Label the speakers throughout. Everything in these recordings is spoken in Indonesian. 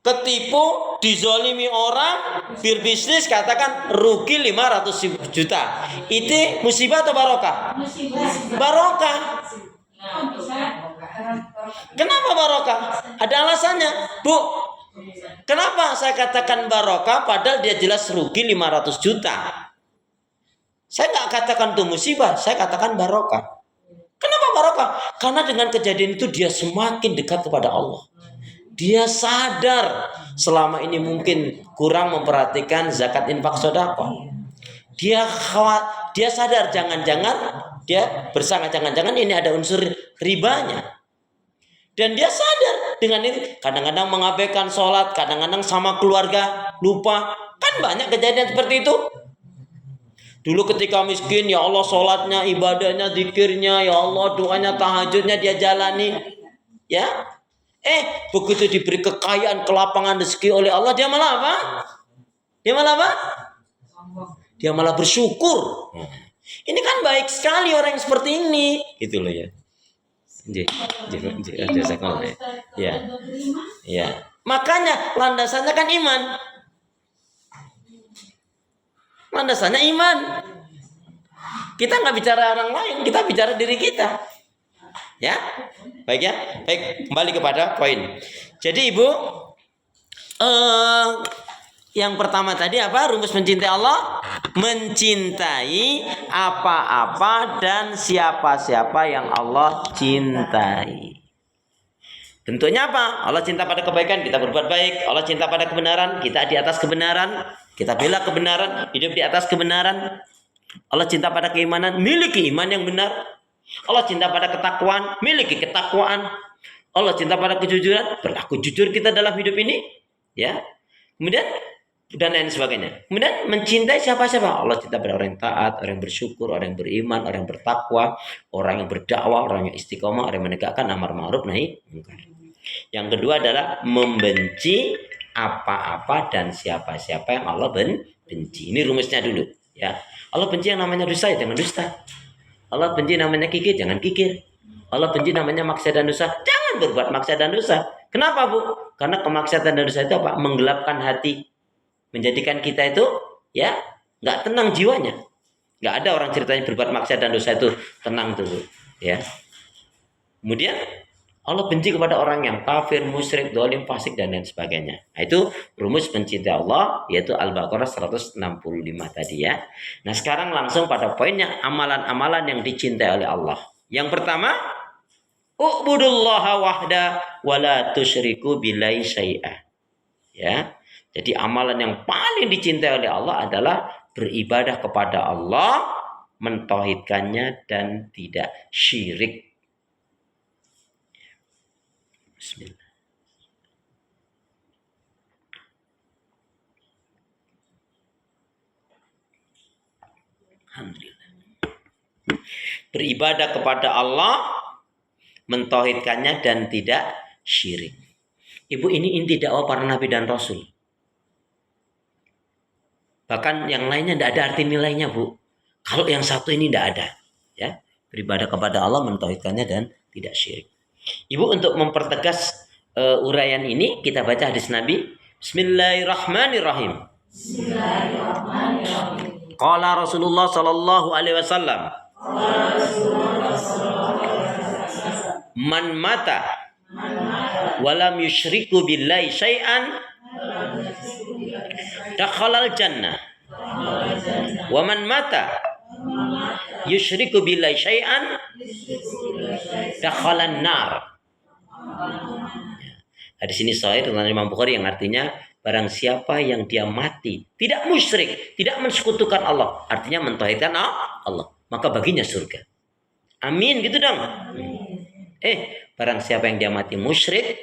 Speaker 1: ketipu, dizolimi orang, berbisnis katakan rugi 500 juta. Itu musibah atau barokah? Barokah. Kenapa barokah? Ada alasannya, Bu. Kenapa saya katakan barokah padahal dia jelas rugi 500 juta? Saya nggak katakan itu musibah, saya katakan barokah. Kenapa barokah? Karena dengan kejadian itu dia semakin dekat kepada Allah. Dia sadar selama ini mungkin kurang memperhatikan zakat, infak, sedekah. Dia sadar jangan-jangan dia bersangka jangan-jangan ini ada unsur ribanya. Dan dia sadar dengan ini kadang-kadang mengabaikan sholat, kadang-kadang sama keluarga lupa. Kan banyak kejadian seperti itu. Dulu ketika miskin, ya Allah sholatnya, ibadahnya, zikirnya, ya Allah doanya, tahajudnya dia jalani. Ya, begitu diberi kekayaan, kelapangan rezeki oleh Allah, dia malah apa? Dia malah apa? Dia malah bersyukur. Ini kan baik sekali orang yang seperti ini, gitu loh ya. Ya. Makanya landasannya kan iman. Landasannya iman. Kita nggak bicara orang lain, kita bicara diri kita. Ya, baik ya. Baik, kembali kepada poin. Jadi Ibu, yang pertama tadi apa? Rumus mencintai Allah, mencintai apa-apa dan siapa-siapa yang Allah cintai. Bentuknya apa? Allah cinta pada kebaikan, kita berbuat baik. Allah cinta pada kebenaran, kita di atas kebenaran. Kita bela kebenaran, hidup di atas kebenaran. Allah cinta pada keimanan, miliki iman yang benar. Allah cinta pada ketakwaan, miliki ketakwaan. Allah cinta pada kejujuran, berlaku jujur kita dalam hidup ini. Ya. Kemudian dan lain sebagainya. Kemudian mencintai siapa-siapa? Allah cinta pada orang yang taat, orang yang bersyukur, orang yang beriman, orang yang bertakwa, orang yang berdakwah, orang yang istiqomah, orang yang menegakkan amar ma'ruf nahi munkar. Yang kedua adalah membenci apa-apa dan siapa-siapa yang Allah benci. Ini rumusnya dulu, ya. Allah benci yang namanya dusta, jangan dusta. Allah benci namanya kikir, jangan kikir. Allah benci namanya maksiat dan dosa, jangan berbuat maksiat dan dosa. Kenapa, Bu? Karena kemaksiatan dan dosa itu apa? Menggelapkan hati. Menjadikan kita itu ya nggak tenang jiwanya. Nggak ada orang ceritanya berbuat maksiat dan dosa itu tenang tuh, ya. Kemudian Allah benci kepada orang yang kafir, musyrik, zalim, fasik dan lain sebagainya. Nah, itu rumus mencintai Allah, yaitu Al-Baqarah 165 tadi ya. Nah, sekarang langsung pada poinnya, amalan-amalan yang dicintai oleh Allah. Yang pertama, u'budullaha wahda wa la tusyriku billahi syai'ah. Ya. Jadi amalan yang paling dicintai oleh Allah adalah beribadah kepada Allah, mentauhidkannya dan tidak syirik. Bismillah. Alhamdulillah. Beribadah kepada Allah, mentauhidkannya dan tidak syirik. Ibu, ini inti dakwah para nabi dan rasul. Bahkan yang lainnya tidak ada arti nilainya, Bu. Kalau yang satu ini tidak ada, ya. Beribadah kepada Allah, mentauhidkannya dan tidak syirik. Ibu, untuk mempertegas uraian ini, kita baca hadis Nabi. Bismillahirrahmanirrahim. Bismillahirrahmanirrahim. Qala Rasulullah sallallahu alaihi wasallam. Man mata walam yusyriku billahi syai'an dakhalal jannah wa man mata yusyriku billahi syai'an dakhalan nar. Hadis ini sahih dengan Imam Bukhari yang artinya barang siapa yang dia mati tidak musyrik, tidak mensekutukan Allah, artinya mentauhidkan Allah, maka baginya surga. Amin, gitu dong. Barang siapa yang dia mati musyrik,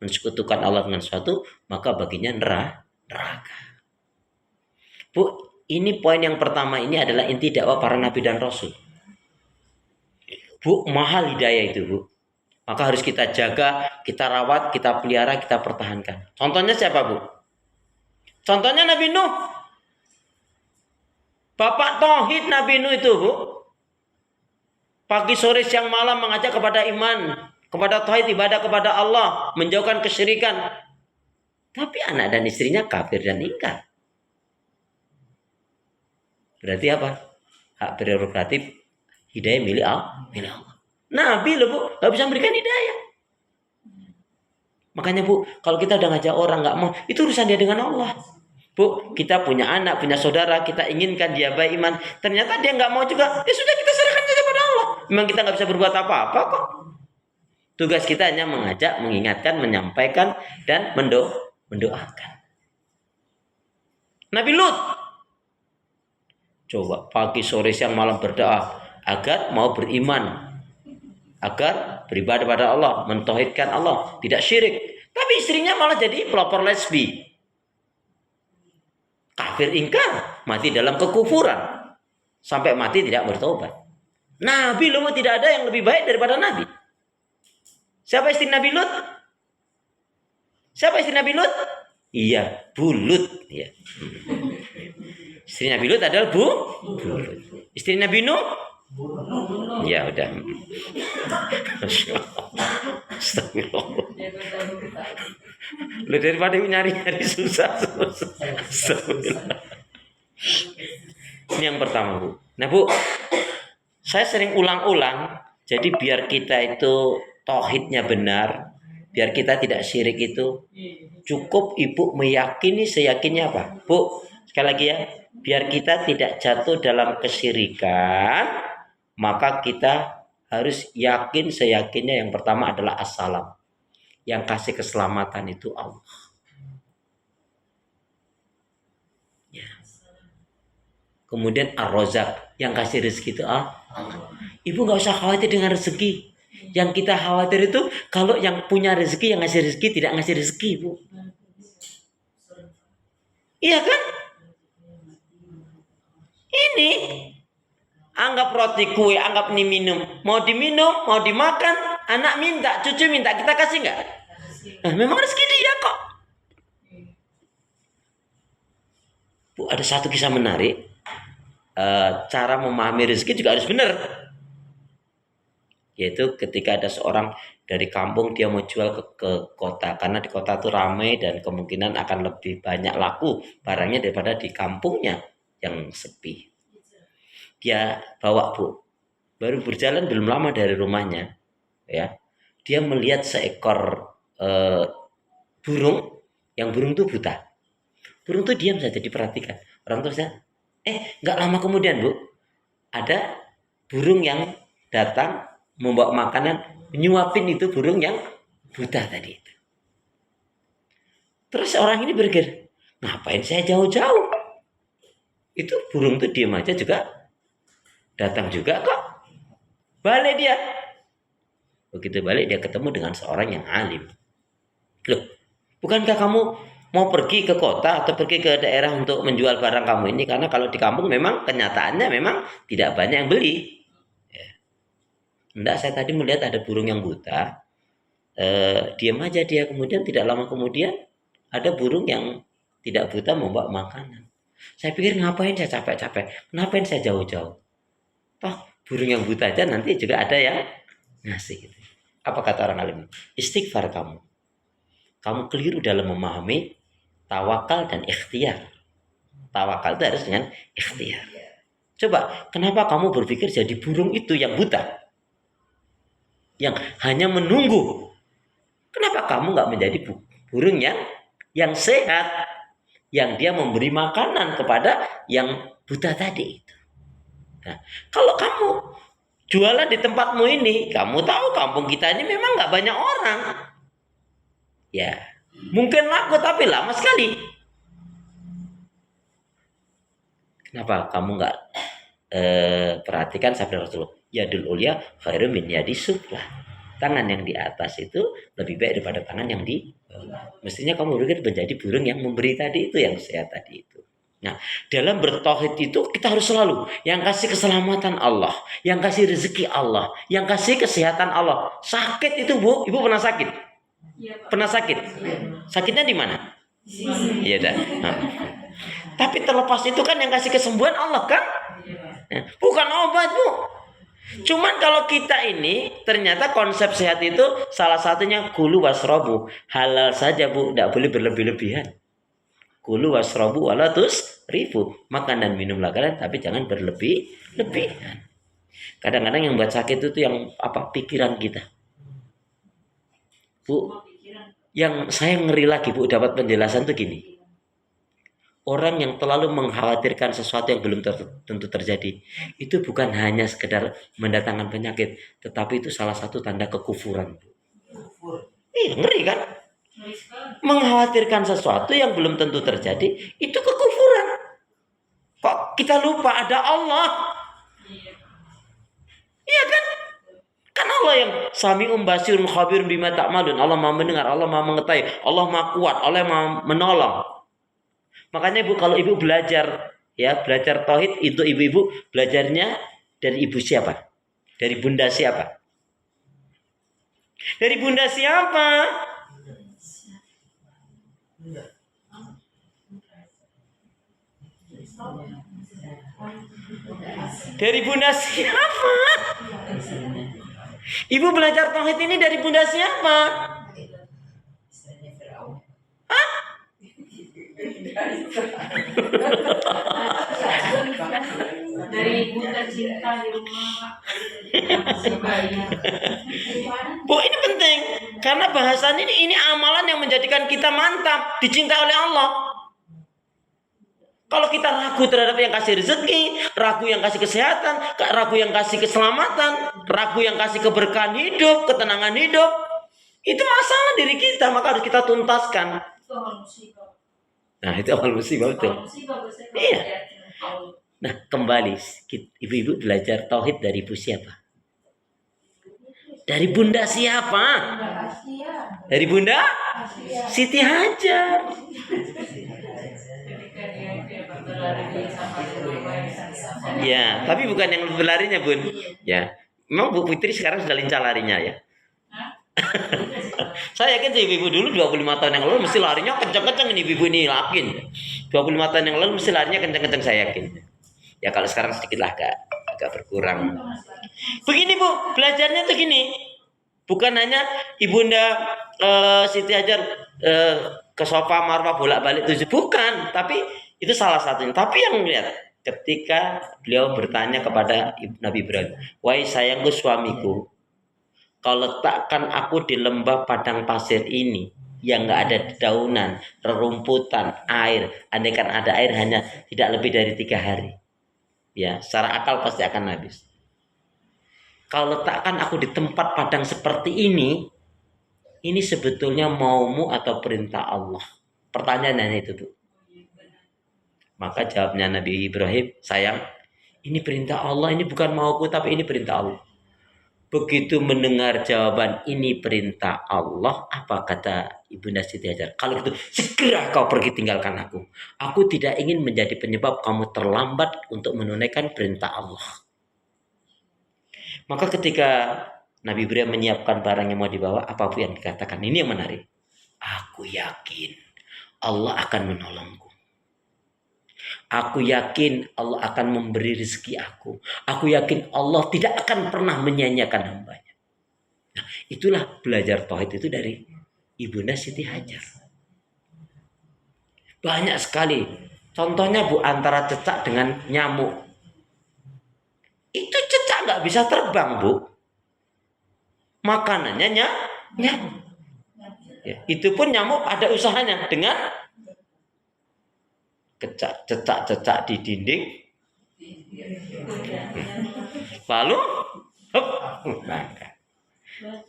Speaker 1: mensekutukan Allah dengan sesuatu, maka baginya neraka. Bu, ini poin yang pertama, ini adalah inti dakwah para nabi dan rasul. Bu, mahal hidayah itu, Bu. Maka harus kita jaga, kita rawat, kita pelihara, kita pertahankan. Contohnya siapa, Bu? Contohnya Nabi Nuh. Bapak tauhid Nabi Nuh itu, Bu. Pagi, sore, siang, malam mengajak kepada iman, kepada tauhid, ibadah kepada Allah, menjauhkan kesyirikan. Tapi anak dan istrinya kafir dan ingkar. Berarti apa? Hak prerogatif hidayah milik Allah. Nabi loh Bu, nggak bisa memberikan hidayah. Makanya Bu, kalau kita udah ngajak orang nggak mau, itu urusan dia dengan Allah. Bu, kita punya anak, punya saudara, kita inginkan dia baik iman, ternyata dia nggak mau juga, ya sudah kita serahkan saja pada Allah. Memang kita nggak bisa berbuat apa-apa kok. Tugas kita hanya mengajak, mengingatkan, menyampaikan, dan mendoakan. Nabi Lut, coba pagi, sore, siang, malam berdoa agar mau beriman, agar beribadah pada Allah, mentauhidkan Allah, tidak syirik. Tapi istrinya malah jadi pelopor lesbi. Kafir ingkar, mati dalam kekufuran. Sampai mati tidak bertobat. Nabi loh, tidak ada yang lebih baik daripada Nabi. Siapa istri Nabi Lut? Siapa istri Nabi Lut? Iya, Bulut. Ya. Istri Nabi Lut adalah Bulut. Istri Nabi Nuh? Ya udah. Astagfirullah. Lu daripada nyari-nyari susah. Astagfirullah. Ini yang pertama Bu. Nah Bu, saya sering ulang-ulang. Jadi biar kita itu tauhidnya benar, biar kita tidak syirik itu, cukup Ibu meyakini seyakinnya apa? Bu, sekali lagi ya, biar kita tidak jatuh dalam kesyirikan, maka kita harus yakin seyakinnya yang pertama adalah as-salam. Yang kasih keselamatan itu Allah. Ya. Kemudian ar-Razzaq, yang kasih rezeki itu Allah. Ibu nggak usah khawatir dengan rezeki. Yang kita khawatir itu kalau yang punya rezeki, yang ngasih rezeki tidak ngasih rezeki, Bu. Iya kan? Ini anggap roti kue, anggap ini minum. Mau diminum, mau dimakan, anak minta, cucu minta, kita kasih nggak? Nah, memang rezeki dia kok. Bu, ada satu kisah menarik. Cara memahami rezeki juga harus benar. Yaitu ketika ada seorang dari kampung, dia mau jual ke kota. Karena di kota itu ramai dan kemungkinan akan lebih banyak laku barangnya daripada di kampungnya yang sepi. Dia bawa Bu. Baru berjalan belum lama dari rumahnya, ya. Dia melihat seekor burung, yang burung itu buta. Burung itu diam saja diperhatikan. Orang terusnya, nggak lama kemudian Bu, ada burung yang datang membawa makanan, menyuapin itu burung yang buta tadi itu. Terus orang ini berpikir, ngapain saya jauh-jauh? Itu burung itu diam aja juga, datang juga kok. Balik dia. Begitu balik dia ketemu dengan seorang yang alim. Loh, bukankah kamu mau pergi ke kota atau pergi ke daerah untuk menjual barang kamu ini? Karena kalau di kampung memang kenyataannya memang tidak banyak yang beli. Enggak, saya tadi melihat ada burung yang buta. Diam aja dia, kemudian tidak lama kemudian ada burung yang tidak buta membawa makanan. Saya pikir ngapain saya capek-capek, ngapain saya jauh-jauh. Toh burung yang buta aja nanti juga ada yang ngasih. Gitu. Apa kata orang alim? Istighfar kamu. Kamu keliru dalam memahami tawakal dan ikhtiar. Tawakal itu harus dengan ikhtiar. Coba, kenapa kamu berpikir jadi burung itu yang buta? Yang hanya menunggu. Kenapa kamu nggak menjadi burung yang sehat, yang dia memberi makanan kepada yang buta tadi itu? Nah, kalau kamu jualan di tempatmu ini, kamu tahu kampung kita ini memang nggak banyak orang. Ya, mungkin laku tapi lama sekali. Kenapa kamu nggak perhatikan sabda Rasulullah? Yadul ulya khairu min yadi sufla. Tangan yang di atas itu lebih baik daripada tangan yang di bawah. Mestinya kamu berpikir menjadi burung yang memberi tadi itu, yang sehat tadi itu. Nah, dalam bertauhid itu kita harus selalu yang kasih keselamatan Allah, yang kasih rezeki Allah, yang kasih kesehatan Allah. Sakit itu Bu, Ibu pernah sakit? Pernah sakit? Sakitnya di mana? Iya dah. Nah. Tapi terlepas itu kan yang kasih kesembuhan Allah kan? Bukan obat Bu. Cuman kalau kita ini ternyata konsep sehat itu salah satunya kulu wasrobu, halal saja Bu, tidak boleh berlebih-lebihan. Kulu wasrobu wala tusrifu, makan dan minumlah kalian tapi jangan berlebih-lebihan. Kadang-kadang yang buat sakit itu yang apa, pikiran kita. Bu, yang saya ngeri lagi Bu dapat penjelasan tuh gini. Orang yang terlalu mengkhawatirkan sesuatu yang belum tentu terjadi, itu bukan hanya sekedar mendatangkan penyakit, tetapi itu salah satu tanda kekufuran. Ngeri kan? Mengkhawatirkan sesuatu yang belum tentu terjadi, itu kekufuran. Kok kita lupa ada Allah? Iya kan? Kan Allah yang Sami'un basirun khabirun bima ta'malun. Allah Maha mendengar, Allah Maha mengetahui, Allah Maha kuat, Allah Maha menolong. Makanya Ibu kalau Ibu belajar tauhid itu ibu-ibu belajarnya dari ibu siapa? Dari bunda siapa? Dari bunda siapa? Dari bunda siapa? Ibu belajar tauhid ini dari bunda siapa? Hah?
Speaker 2: Dari ibu tercinta di rumah.
Speaker 1: Bu, ini penting karena bahasan ini amalan yang menjadikan kita mantap, dicintai oleh Allah. Kalau kita ragu terhadap yang kasih rezeki, ragu yang kasih kesehatan, ragu yang kasih keselamatan, ragu yang kasih keberkahan hidup, ketenangan hidup, itu masalah diri kita, maka harus kita tuntaskan. Nah, itu awal musibah betul. Iya. Nah, kembali ibu-ibu belajar tauhid dari ibu siapa? Dari bunda siapa? Dari bunda Siti Hajar. Ya, tapi bukan yang berlarinya Bun. Ya, memang Bu Putri sekarang sudah lincah larinya ya. Saya yakin ibu-ibu dulu 25 tahun yang lalu mesti larinya kenceng-kenceng ini ibu-ibu ini yakin. 25 tahun yang lalu mesti larinya kenceng-kenceng saya yakin. Ya kalau sekarang sedikit lah agak berkurang. Begini Bu, belajarnya tuh gini. Bukan hanya ibunda Siti Hajar ke sofa marwah bolak-balik tujuh, bukan, tapi itu salah satunya. Tapi yang lihat ketika beliau bertanya kepada Nabi Ibrahim, "Wahai sayangku suamiku, kalau letakkan aku di lembah padang pasir ini yang nggak ada dedaunan, rerumputan, air, andaikan ada air hanya tidak lebih dari 3 hari, ya secara akal pasti akan habis. Kalau letakkan aku di tempat padang seperti ini sebetulnya maumu atau perintah Allah?" Pertanyaannya itu tuh. Maka jawabnya Nabi Ibrahim, "Sayang, ini perintah Allah, ini bukan mauku tapi ini perintah Allah." Begitu mendengar jawaban ini perintah Allah, apa kata Ibunda Siti Hajar? "Kalau gitu segera kau pergi tinggalkan aku. Aku tidak ingin menjadi penyebab kamu terlambat untuk menunaikan perintah Allah." Maka ketika Nabi Ibrahim menyiapkan barang yang mau dibawa, apapun yang dikatakan, ini yang menarik. "Aku yakin Allah akan menolongku. Aku yakin Allah akan memberi rezeki aku. Aku yakin Allah tidak akan pernah menyia-nyiakan hambanya." Nah, itulah belajar tauhid itu dari Ibunda Siti Hajar. Banyak sekali. Contohnya Bu, antara cecak dengan nyamuk. Itu cecak nggak bisa terbang Bu. Makanannya nyamuk. Ya, itu pun nyamuk ada usahanya dengan cecak-cecak di dinding. Lalu makan.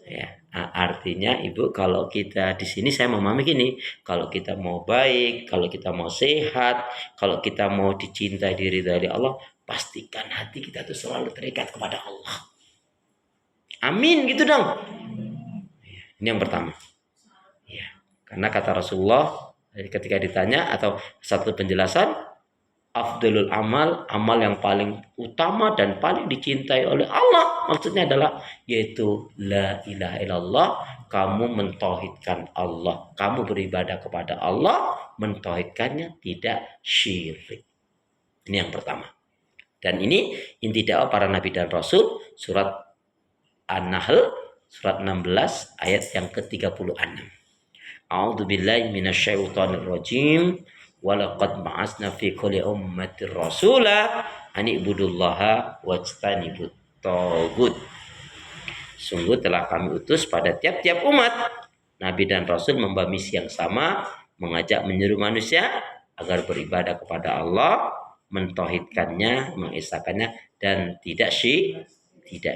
Speaker 1: Ya, artinya Ibu, kalau kita di sini saya memahami gini, kalau kita mau baik, kalau kita mau sehat, kalau kita mau dicintai diri dari Allah, pastikan hati kita tuh selalu terikat kepada Allah. Amin gitu dong. Ini yang pertama. Ya, karena kata Rasulullah ketika ditanya atau satu penjelasan, afdalul amal yang paling utama dan paling dicintai oleh Allah, maksudnya adalah yaitu la ilaha illallah, kamu mentauhidkan Allah, kamu beribadah kepada Allah, mentauhidkannya, tidak syirik. Ini yang pertama. Dan ini inti dakwah para nabi dan rasul, surat An-Nahl surat 16 ayat yang ke-36. A'udzubillahi minasyaitonir rajim. Walaqad ba'atsna fi kulli ummatir rasula an ibudullaha wajtanibut taghut. Sungguh telah kami utus pada tiap-tiap umat nabi dan rasul membawa misi yang sama, mengajak menyeru manusia agar beribadah kepada Allah, mentauhidkannya, mengesakannya, dan tidak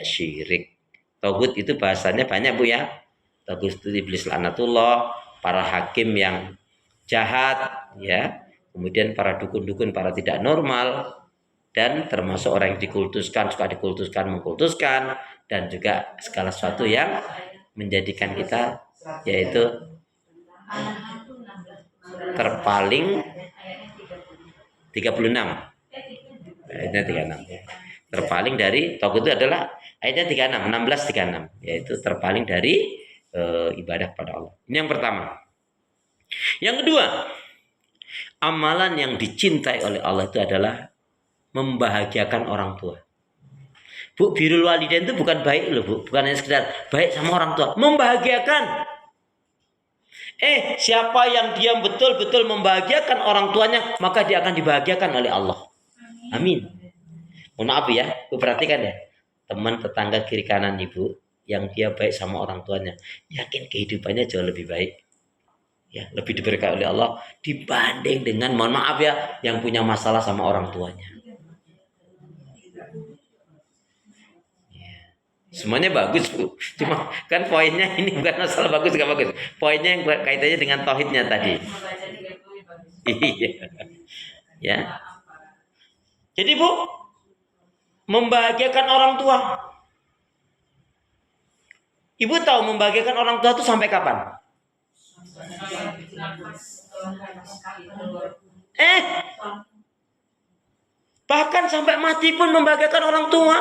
Speaker 1: syirik. Taghut itu bahasanya banyak Bu ya. Taghut itu iblis laknatullah, para hakim yang jahat ya, kemudian para dukun-dukun, para tidak normal, dan termasuk orang yang dikultuskan, suka dikultuskan, mengkultuskan, dan juga segala sesuatu yang menjadikan kita yaitu terpaling 36 ayatnya 36 ya. Terpaling dari taghut itu adalah ayatnya 36 yaitu terpaling dari ibadah kepada Allah. Ini yang pertama. Yang kedua, amalan yang dicintai oleh Allah itu adalah membahagiakan orang tua. Bu, birrul walidain itu bukan baik loh Bu, bukan hanya sekedar baik sama orang tua, membahagiakan. Siapa yang dia betul-betul membahagiakan orang tuanya, maka dia akan dibahagiakan oleh Allah. Amin. Mohon maaf ya, Bu perhatikan ya, teman tetangga kiri kanan Ibu yang dia baik sama orang tuanya, yakin kehidupannya jauh lebih baik. Ya, lebih diberkahi oleh Allah dibanding dengan, mohon maaf ya, yang punya masalah sama orang tuanya. Semuanya bagus Bu, cuma kan poinnya ini bukan masalah bagus gak bagus, poinnya yang kaitannya dengan tauhidnya tadi. Iya, ya. Jadi Bu, membahagiakan orang tua. Ibu tahu membahagiakan orang tua itu sampai kapan? Bahkan sampai mati pun membahagiakan orang tua.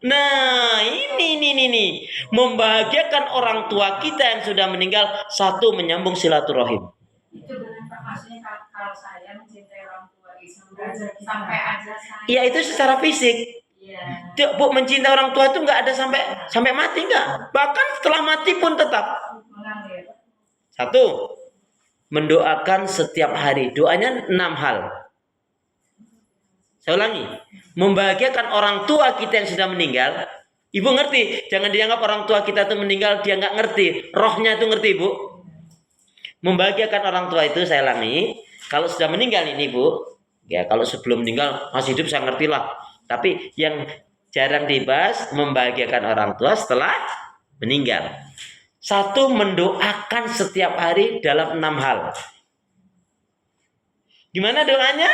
Speaker 1: Nah, ini membahagiakan orang tua kita yang sudah meninggal, satu, menyambung silaturahim.
Speaker 2: Itu benar maksudnya kalau saya mencintai orang tua sampai aja saya.
Speaker 1: Iya, itu secara fisik. Iya. Bu, mencintai orang tua itu nggak ada sampai mati nggak. Bahkan setelah mati pun tetap. Satu, mendoakan setiap hari. Doanya 6 hal. Saya ulangi, membahagiakan orang tua kita yang sudah meninggal. Ibu ngerti, jangan dianggap orang tua kita itu meninggal dia nggak ngerti, rohnya itu ngerti Bu. Membahagiakan orang tua itu, saya ulangi, kalau sudah meninggal ini Bu, ya kalau sebelum meninggal masih hidup saya ngerti lah. Tapi yang jarang dibahas, membahagiakan orang tua setelah meninggal. Satu, mendoakan setiap hari dalam 6 hal. Gimana doanya?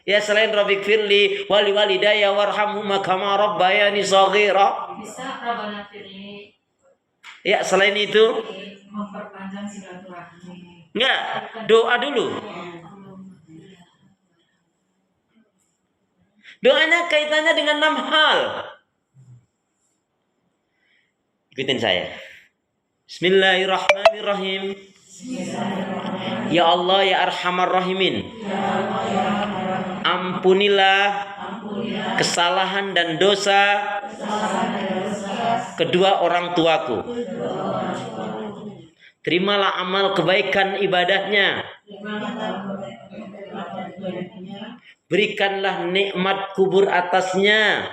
Speaker 1: Ya, selain Rabbik firli wali walidayya warhamhuma kama rabbayani shaghira.
Speaker 2: Bisa Rabbana firli.
Speaker 1: Ya, selain itu
Speaker 2: memperpanjang silaturahmi.
Speaker 1: enggak, doa dulu. Doanya kaitannya dengan 6 hal. Ikutin saya. Bismillahirrahmanirrahim. Ya Allah ya Arhamar Rahimin. Ampunilah kesalahan dan dosa kedua orang tuaku. Terimalah amal kebaikan ibadahnya. Berikanlah nikmat kubur atasnya.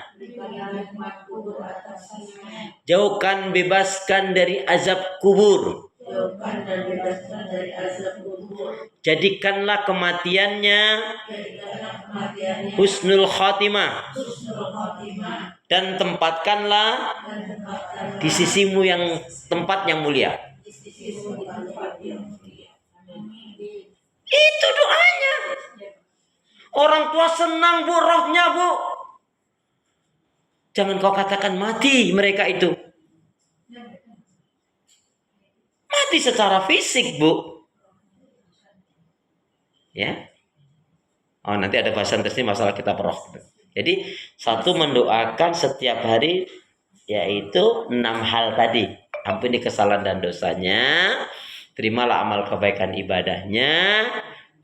Speaker 1: Jauhkan, bebaskan dari azab kubur. Jadikanlah kematiannya husnul khatimah. Dan tempatkanlah di sisimu yang tempat yang mulia. Itu doanya. Orang tua senang Bu, rohnya Bu. Jangan kau katakan mati mereka itu. Mati secara fisik Bu. Ya. Oh, nanti ada bahasan tersendiri masalah kitab roh. Jadi satu, mendoakan setiap hari yaitu 6 hal tadi. Ampuni kesalahan dan dosanya. terimalah amal kebaikan ibadahnya,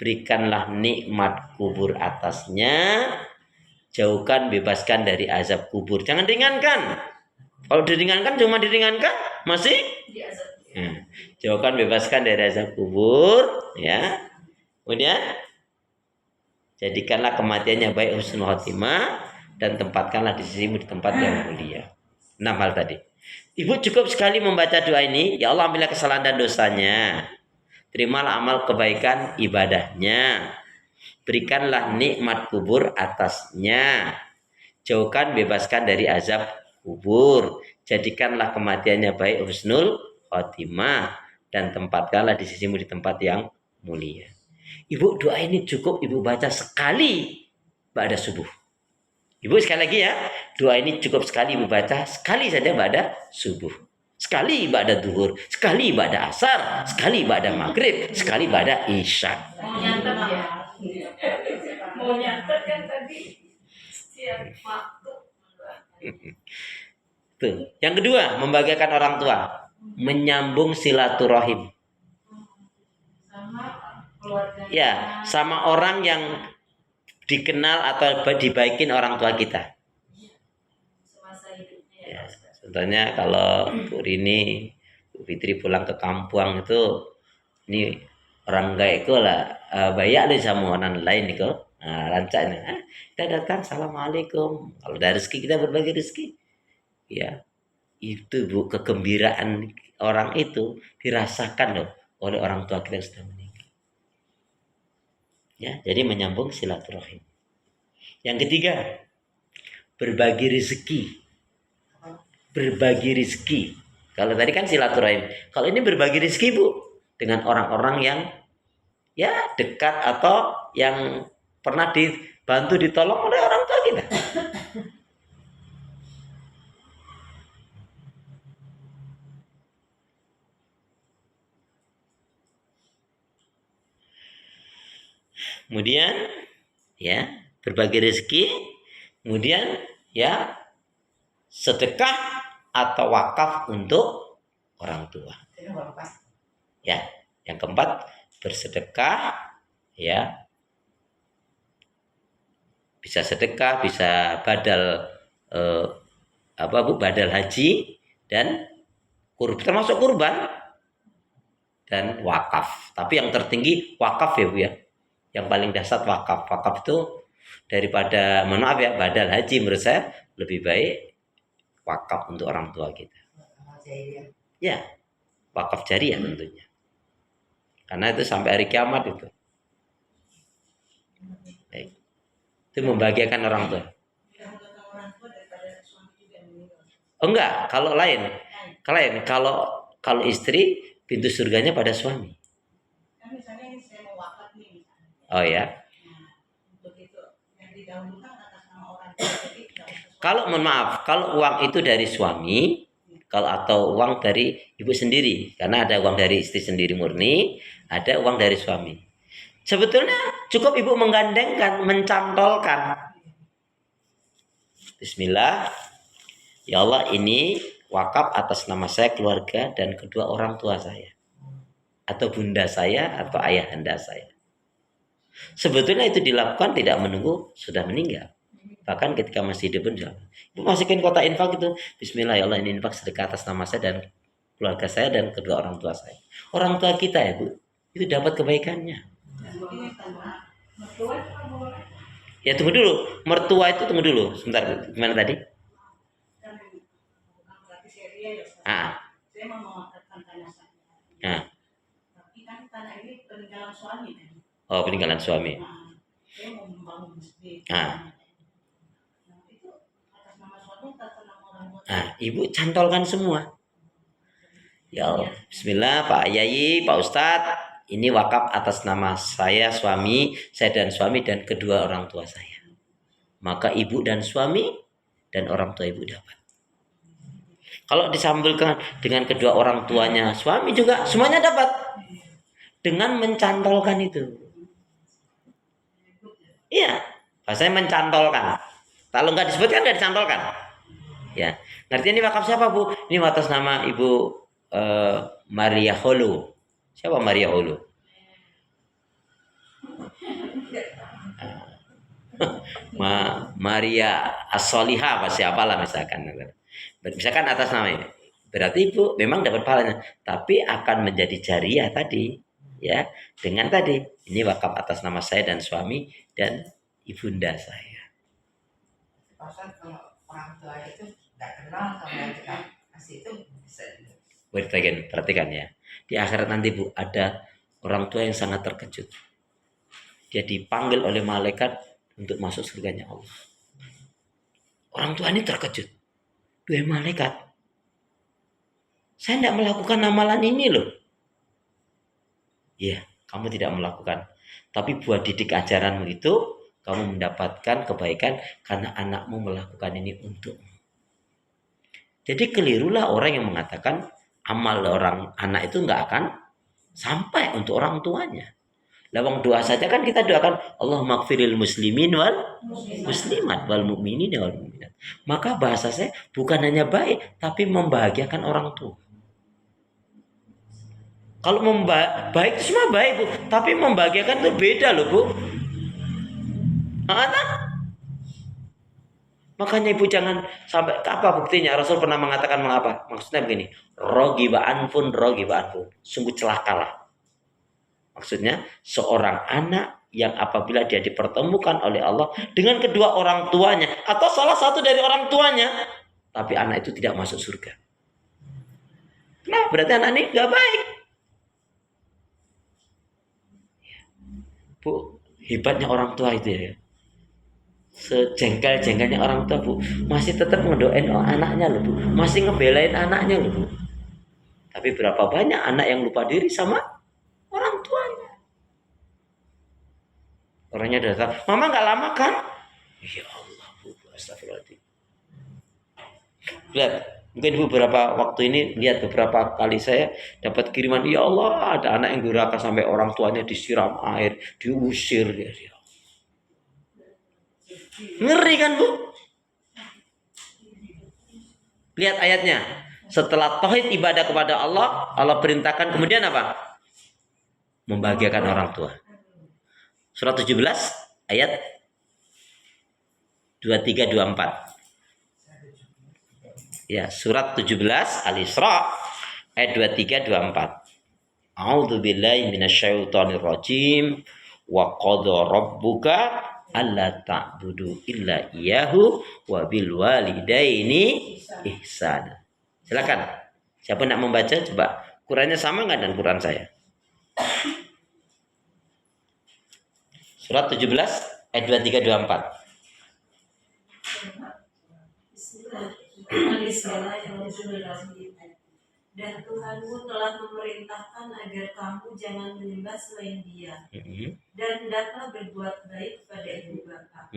Speaker 1: berikanlah nikmat kubur atasnya, jauhkan, bebaskan dari azab kubur. Jangan ringankan. Kalau diringankan, cuma diringankan, masih jauhkan, bebaskan dari azab kubur, ya. Kemudian jadikanlah kematiannya baik, husnul khotimah, dan tempatkanlah di sisimu di tempat yang mulia. 6 hal tadi. Ibu cukup sekali membaca doa ini. Ya Allah, ambillah kesalahan dan dosanya, terimalah amal kebaikan ibadahnya, berikanlah nikmat kubur atasnya, jauhkan, bebaskan dari azab kubur, jadikanlah kematiannya baik, husnul khotimah, dan tempatkanlah di sisimu di tempat yang mulia. Ibu, doa ini cukup ibu baca sekali ba'da subuh. Ibu, sekali lagi ya, doa ini cukup sekali ibu baca sekali saja ba'da subuh, sekali ba'da duhur, sekali ba'da asar, sekali ba'da maghrib, sekali ba'da isya.
Speaker 2: Mau nyatet kan tadi setiap waktu.
Speaker 1: Tuh. Yang kedua, membahagiakan orang tua, menyambung silaturahim.
Speaker 2: Sama keluarga.
Speaker 1: Ya, sama orang yang dikenal atau dibaikin orang tua kita.
Speaker 2: Semasa hidupnya.
Speaker 1: Ya, contohnya kalau Bu Rini, Bu Fitri pulang ke kampung itu, ini orang gak itu lah, bayak deh sama orang lain itu, rancaknya. Kita datang, assalamualaikum. Kalau ada rezeki kita berbagi rezeki. Ya, itu Bu, kegembiraan orang itu dirasakan loh oleh orang tua kita yang sudah meninggal. Ya, jadi menyambung silaturahim. Yang ketiga, berbagi rezeki. Berbagi rezeki. Kalau tadi kan silaturahim, kalau ini berbagi rezeki Bu, dengan orang-orang yang ya dekat atau yang pernah dibantu ditolong oleh orang tua kita. Kemudian ya berbagi rezeki, kemudian ya sedekah atau wakaf untuk orang tua. Ya, yang keempat bersedekah, ya bisa sedekah, bisa badal badal haji dan termasuk kurban dan wakaf. Tapi yang tertinggi wakaf ya Bu ya. Yang paling dasar wakaf. Wakaf itu daripada badal haji, menurut saya lebih baik wakaf untuk orang tua kita. Ya, wakaf jariah tentunya. Karena itu sampai hari kiamat itu. Baik. Itu membahagiakan orang tua. Oh enggak, kalau lain. Kalau istri, pintu surganya pada suami. Oh ya. Kalau mohon maaf, kalau uang itu dari suami, atau uang dari ibu sendiri, karena ada uang dari istri sendiri murni, ada uang dari suami. Sebetulnya cukup ibu menggandengkan, mencantolkan. Bismillah, ya Allah, ini wakaf atas nama saya, keluarga, dan kedua orang tua saya, atau bunda saya, atau ayahanda saya. Sebetulnya itu dilakukan tidak menunggu sudah meninggal. Bahkan ketika masih hidup pun ibu masukin kotak infak itu, Bismillah ya Allah, ini infak sedekah atas nama saya dan keluarga saya dan kedua orang tua saya. Orang tua kita ya Bu, itu dapat kebaikannya. Ya tunggu dulu, mertua itu tunggu dulu, sebentar. Gimana tadi?
Speaker 2: Saya mau mengangkatkan tanah saya. Tapi kan tanah ini peninggalan suami kan.
Speaker 1: Oh, peninggalan suami.
Speaker 2: Saya mau membangun masjid. Itu atas nama suami atau nama orang tua?
Speaker 1: Ibu cantolkan semua. Ya Allah, Bismillah Pak Yai, Pak Ustadz, ini wakaf atas nama saya, suami, saya dan suami dan kedua orang tua saya. Maka ibu dan suami dan orang tua ibu dapat. Kalau disambungkan dengan kedua orang tuanya suami juga semuanya dapat. Dengan mencantolkan itu. Iya, bahasanya mencantolkan. Kalau nggak disebutkan nggak dicantolkan. Ya, ngerti ini wakaf siapa Bu? Ini atas nama Ibu Maria Holo. Siapa Maria Hulu? Maria As-Solihah apa siapalah misalkan. Misalkan atas nama ini. Berarti ibu memang dapat pahalanya, tapi akan menjadi jariah tadi, ya, dengan tadi ini wakaf atas nama saya dan suami dan ibunda saya.
Speaker 3: Pasal kalau orang tua itu nggak kenal sama yang kita kasih itu bisa juga.
Speaker 1: Perhatikan ya. Di akhirat nanti Bu, ada orang tua yang sangat terkejut. Dia dipanggil oleh malaikat untuk masuk surganya Allah. Orang tua ini terkejut. Dua malaikat. Saya tidak melakukan amalan ini loh. Iya, kamu tidak melakukan. Tapi buat didik ajaranmu itu, kamu mendapatkan kebaikan karena anakmu melakukan ini untukmu. Jadi kelirulah orang yang mengatakan amal orang anak itu nggak akan sampai untuk orang tuanya. Lawang doa saja kan kita doakan Allahumma gfiril muslimin wal muslimat wal mu'minin wal mu'minat. Maka bahasa saya bukan hanya baik tapi membahagiakan orang tua. Kalau baik itu semua baik Bu, tapi membahagiakan itu beda loh Bu. Makanya ibu jangan sampai apa buktinya Rasul pernah mengatakan mengapa? Maksudnya begini, rogiba anfun. Sungguh celakalah. Maksudnya seorang anak yang apabila dia dipertemukan oleh Allah dengan kedua orang tuanya atau salah satu dari orang tuanya, tapi anak itu tidak masuk surga. Nah, berarti anak ini nggak baik. Bu, hebatnya orang tua itu ya. Sejengkel-jengkelnya orang tua Bu, masih tetap ngedoain anaknya loh Bu, masih ngebelain anaknya loh Bu. Tapi berapa banyak anak yang lupa diri sama orang tuanya. Orangnya datang, mama nggak lama kan? Ya Allah Bu, astagfirullahaladzim. Lihat, mungkin beberapa waktu ini lihat beberapa kali saya dapat kiriman, ya Allah ada anak yang durhaka sampai orang tuanya disiram air, diusir dia. Ngeri kan Bu? Lihat ayatnya. Setelah tauhid ibadah kepada Allah, Allah perintahkan kemudian apa? Membahagiakan orang tua. Surat 17 ayat 23-24. Ya, surat 17 Al-Isra ayat 23-24. A'udzu billahi minasyaitonir rajim. Wa qadha rabbuka alla ta'budu illa iyyahu wa bil walidaini ihsana. Silakan. Siapa nak membaca coba. Qurannya sama enggak dengan Quran saya? Surat 17 ayat 23-24.
Speaker 4: Dan Tuhanmu telah memerintahkan agar kamu jangan menyembah selain Dia. Dan hendaklah berbuat baik kepada ibu bapa.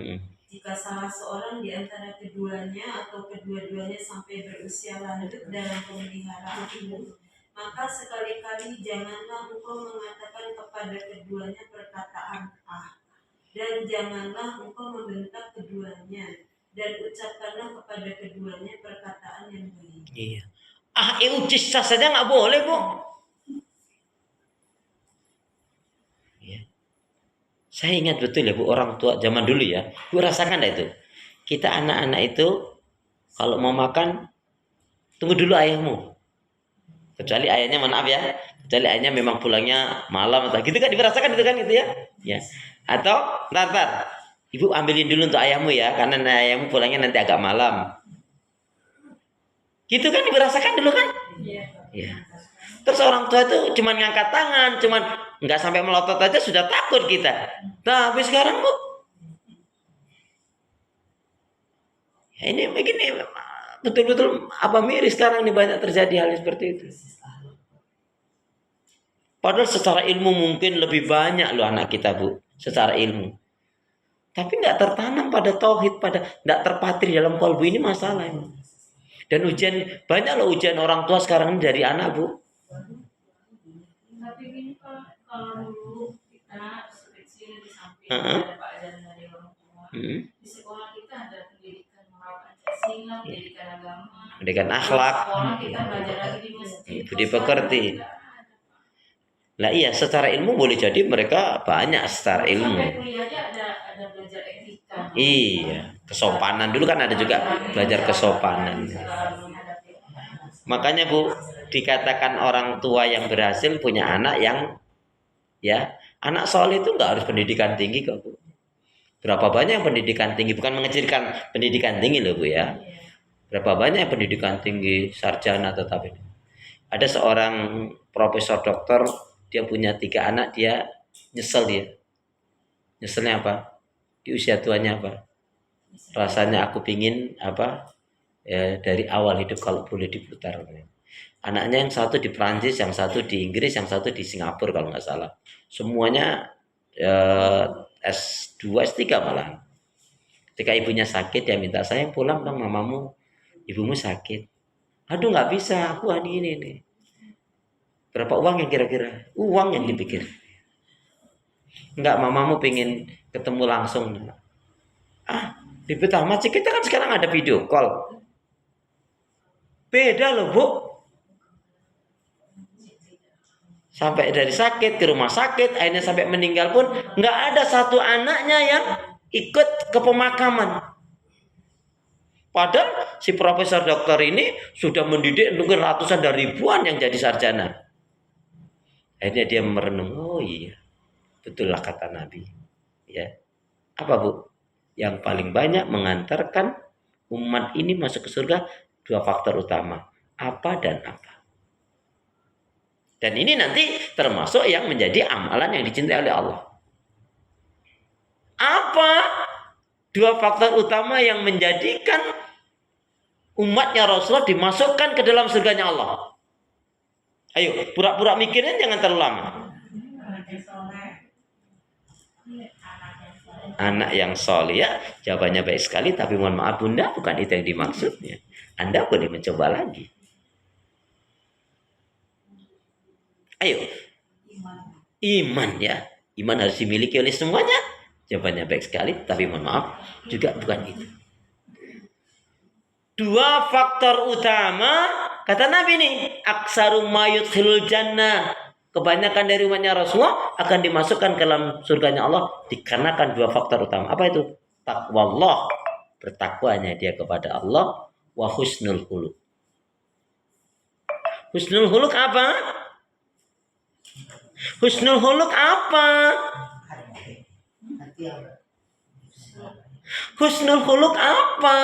Speaker 4: Jika salah seorang di antara keduanya atau kedua-duanya sampai berusia lanjut dalam pemeliharaanmu, maka sekali-kali janganlah engkau mengatakan kepada keduanya perkataan ah, dan janganlah engkau membentak keduanya, dan ucapkanlah kepada keduanya perkataan yang baik.
Speaker 1: Iya. Ucisah saja nggak boleh Bu. Ya. Saya ingat betul ya Bu, orang tua zaman dulu ya. Bu rasakan dah itu. Kita anak-anak itu kalau mau makan tunggu dulu ayahmu. Kecuali ayahnya maaf ya. Kecuali ayahnya memang pulangnya malam atau gitu kan dirasakan itu kan gitu ya. Ya. Atau ntar. Ibu ambilin dulu untuk ayahmu ya, karena ayahmu pulangnya nanti agak malam. Gitu kan dirasakan dulu kan? Iya. Terus orang tua itu cuma ngangkat tangan, cuma nggak sampai melotot aja sudah takut kita. Nah, tapi sekarang Bu, ya ini begini, betul-betul apa miris sekarang nih banyak terjadi hal seperti itu. Padahal secara ilmu mungkin lebih banyak loh anak kita Bu, secara ilmu. Tapi nggak tertanam pada tauhid, nggak terpatri dalam kalbu, ini masalah ini. Dan banyak loh ujian orang tua sekarang ini dari anak Bu.
Speaker 2: Tapi ini kalau dulu kita kecil di samping ada pelajaran dari orang tua. Di sekolah kita ada pendidikan moral Pancasila, pendidikan agama,
Speaker 1: pendidikan akhlak.
Speaker 2: Sekolah kita belajar lagi di masjid.
Speaker 1: Budi pekerti. Lah iya, secara ilmu boleh jadi mereka banyak secara ilmu.
Speaker 2: Sampai kuliah aja ada belajar etika.
Speaker 1: Iya, kesopanan dulu kan ada juga belajar kesopanan. Makanya Bu, dikatakan orang tua yang berhasil punya anak yang ya, anak soleh itu nggak harus pendidikan tinggi kok Bu. Berapa banyak yang pendidikan tinggi, bukan mengecilkan pendidikan tinggi loh Bu ya. Berapa banyak yang pendidikan tinggi, sarjana tetapi ada seorang profesor dokter, dia punya 3 anak, dia nyesel dia. Nyeselnya apa? Di usia tuanya apa? Rasanya aku pingin apa? Dari awal hidup kalau boleh diputar. Anaknya yang satu di Prancis, yang satu di Inggris, yang satu di Singapura kalau nggak salah. Semuanya S2, S3 malah. Ketika ibunya sakit, dia minta, sayang pulang dong mamamu, ibumu sakit. Aduh nggak bisa, aku ini nih. Berapa uang yang kira-kira? Uang yang dipikir. Enggak, mamamu pengen ketemu langsung. Ribet amat sih, kita kan sekarang ada video call. Beda loh Bu. Sampai dari sakit ke rumah sakit, akhirnya sampai meninggal pun nggak ada satu anaknya yang ikut ke pemakaman. Padahal si profesor dokter ini sudah mendidik mungkin ratusan dan ribuan yang jadi sarjana. Akhirnya dia merenung, oh iya, betullah kata Nabi. Ya, apa Bu? Yang paling banyak mengantarkan umat ini masuk ke surga 2 faktor utama, apa dan apa. Dan ini nanti termasuk yang menjadi amalan yang dicintai oleh Allah. Apa 2 faktor utama yang menjadikan umatnya Rasulullah dimasukkan ke dalam surganya Allah? Ayo, pura-pura mikirin jangan terlalu lama. Anak yang soleh ya, jawabannya baik sekali, tapi mohon maaf Bunda, bukan itu yang dimaksudnya. Anda boleh mencoba lagi. Ayo, iman ya, iman harus dimiliki oleh semuanya. Jawabannya baik sekali, tapi mohon maaf, juga bukan itu. 2 faktor utama, kata Nabi nih, aksaru mayudkhilul jannah. Kebanyakan dari umatnya Rasulullah akan dimasukkan ke dalam surganya Allah dikarenakan 2 faktor utama. Apa itu? Takwa Allah, bertakwanya dia kepada Allah, wa husnul khuluq. Husnul khuluq apa? Husnul khuluq apa? Husnul khuluq apa?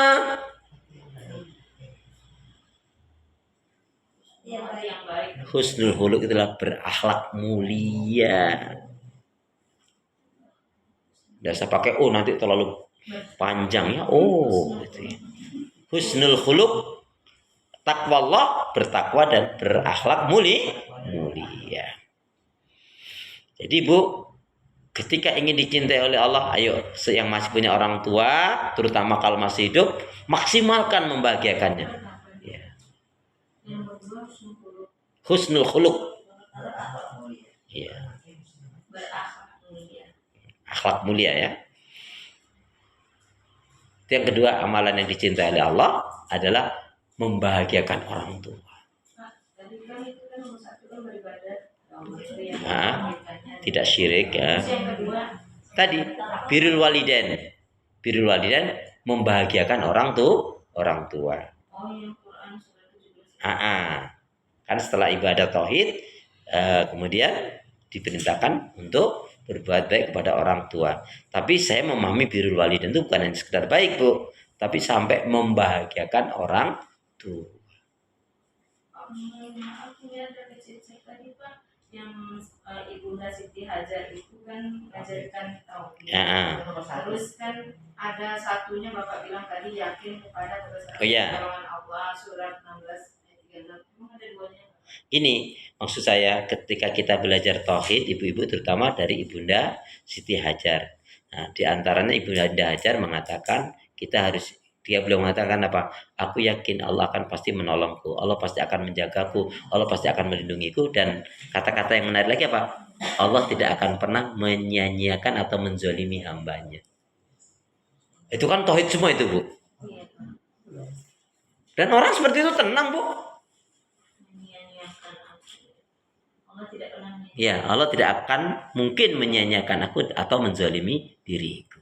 Speaker 2: Yang baik.
Speaker 1: Husnul khuluq itulah berakhlak mulia. Tidak usah pakai nanti terlalu panjang ya. Gitu ya. Husnul khuluq, takwa Allah, bertakwa dan berakhlak mulia. Jadi Bu, ketika ingin dicintai oleh Allah, ayo yang masih punya orang tua, terutama kalau masih hidup, maksimalkan membahagiakannya. Ya. Husnul khuluq. Ya. Akhlak mulia ya. Yang kedua, amalan yang dicintai oleh Allah adalah membahagiakan orang tua. Nah, tidak syirik ya. Tadi birrul walidain. Birrul walidain membahagiakan orang tua. Kan setelah ibadah tauhid kemudian diperintahkan untuk berbuat baik kepada orang tua. Tapi saya memahami birrul walidain itu bukan hanya sekedar baik Bu, tapi sampai membahagiakan orang tua.
Speaker 2: Aku lihat dari cek tadi Pak, yang Ibunda Siti Hajar itu kan mengajarkan tauhid. Terus kan ada satunya Bapak bilang tadi yakin kepada pertolongan Allah, surat 16 ayat 36. Memang ada 2-nya.
Speaker 1: Ini maksud saya ketika kita belajar tauhid, ibu-ibu terutama dari Ibunda Siti Hajar. Nah, di antaranya Ibunda Hajar mengatakan dia belum mengatakan apa? Aku yakin Allah akan pasti menolongku, Allah pasti akan menjagaku, Allah pasti akan melindungiku, dan kata-kata yang menarik lagi apa? Allah tidak akan pernah menyia-nyiakan atau menzolimi hambanya. Itu kan tauhid semua itu Bu. Dan orang seperti itu tenang Bu.
Speaker 2: Allah tidak pernah
Speaker 1: Ya, Allah tidak akan mungkin menyia-nyiakan aku atau menzalimi diriku.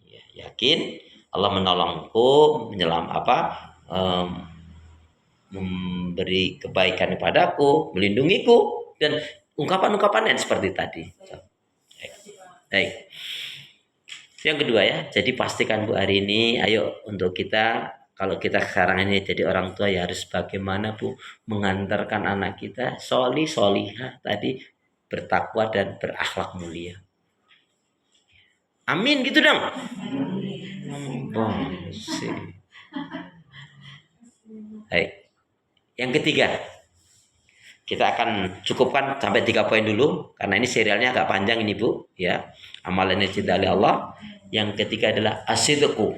Speaker 1: Ya, yakin Allah menolongku, memberi kebaikan kepadaku, melindungiku, dan ungkapan-ungkapan yang seperti tadi. Baik. Yang kedua ya, jadi pastikan Bu hari ini, ayo untuk kita, kalau kita sekarang ini jadi orang tua ya harus bagaimana Bu mengantarkan anak kita solihah tadi, bertakwa dan berakhlak mulia. Amin gitu dong. Baik. Yang ketiga, kita akan cukupkan sampai 3 poin dulu karena ini serialnya agak panjang ini Bu ya. Amalan yang dicintai oleh Allah. Yang ketiga adalah asidqu.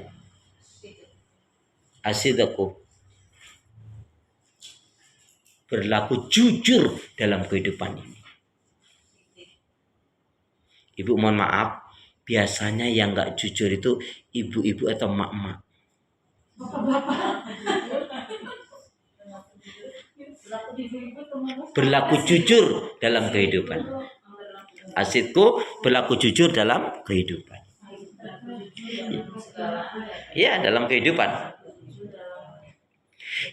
Speaker 1: Berlaku jujur dalam kehidupan ini. Ibu mohon maaf, biasanya yang nggak jujur itu ibu-ibu atau mak-mak. Berlaku jujur dalam kehidupan. Asidku berlaku jujur dalam kehidupan. Ya, dalam kehidupan.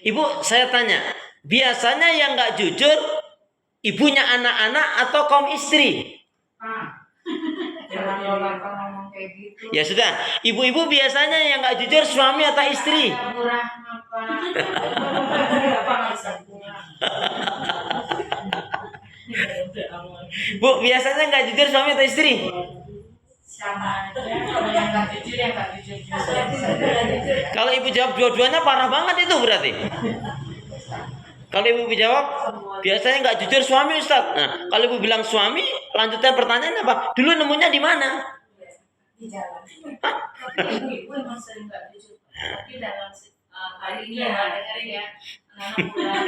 Speaker 1: Ibu, saya tanya, biasanya yang nggak jujur ibunya anak-anak atau kaum istri?
Speaker 3: Jangan Bapak ngomong kayak gitu.
Speaker 1: Ya sudah, ibu-ibu biasanya yang nggak jujur suami atau istri?
Speaker 2: murah apa?
Speaker 1: Bu, biasanya nggak jujur suami atau istri?
Speaker 2: Sama aja. Kalau yang nggak jujur ya nggak jujur.
Speaker 1: Kalau ibu jawab dua-duanya parah banget itu berarti. Kalau ibu jawab biasanya nggak jujur suami Ustaz. Nah, kalau ibu bilang suami, lanjutan pertanyaan apa? Dulu nemunya di mana?
Speaker 2: Di jalan. Ibu emang sering nggak jujur. Tapi dalam hari ini ya dengerin ya. Anak pulang.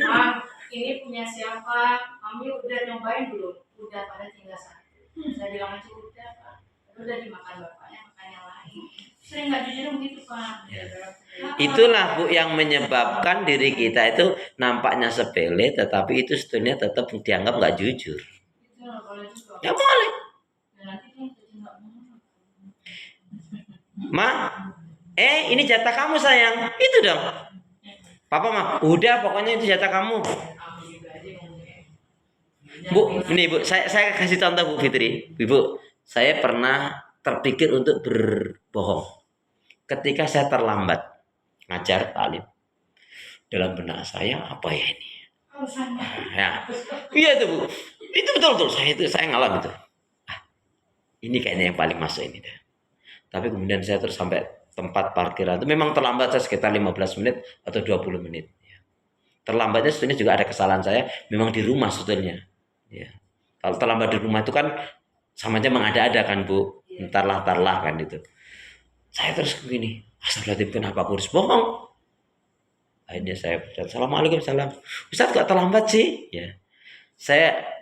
Speaker 2: Mam, ini punya siapa? Kami udah nyobain belum? Udah, pada tinggal satu. Saya bilang aja udah Pak. Udah dimakan bapaknya, makan yang lain. Sering nggak jujur begitu Pak.
Speaker 1: Itulah Bu yang menyebabkan diri kita itu nampaknya sepele, tetapi itu sebetulnya tetap dianggap nggak jujur. Ya boleh. Ma, ini jatah kamu sayang. Itu dong. Papa mah, udah pokoknya itu jatah kamu. Bu, ini Bu, saya kasih contoh Bu Fitri. Ibu, saya pernah terpikir untuk berbohong. Ketika saya terlambat ngajar taklim, dalam benak saya apa ya ini? Ya, iya itu Bu. Itu betul saya ngalam itu. Ini kayaknya yang paling masuk ini dah. Tapi kemudian saya terus sampai tempat parkiran itu memang terlambat saya sekitar 15 menit atau 20 menit. Terlambatnya sebetulnya juga ada kesalahan saya memang di rumah sebetulnya. Ya. Kalau terlambat di rumah itu kan sama aja mengada-ada kan Bu. Entarlah kan itu. Saya terus begini. Astagfirullahaladzim, kenapa aku harus bohong? Akhirnya saya berkata, Assalamualaikum salam. Ustaz kok terlambat sih? Ya.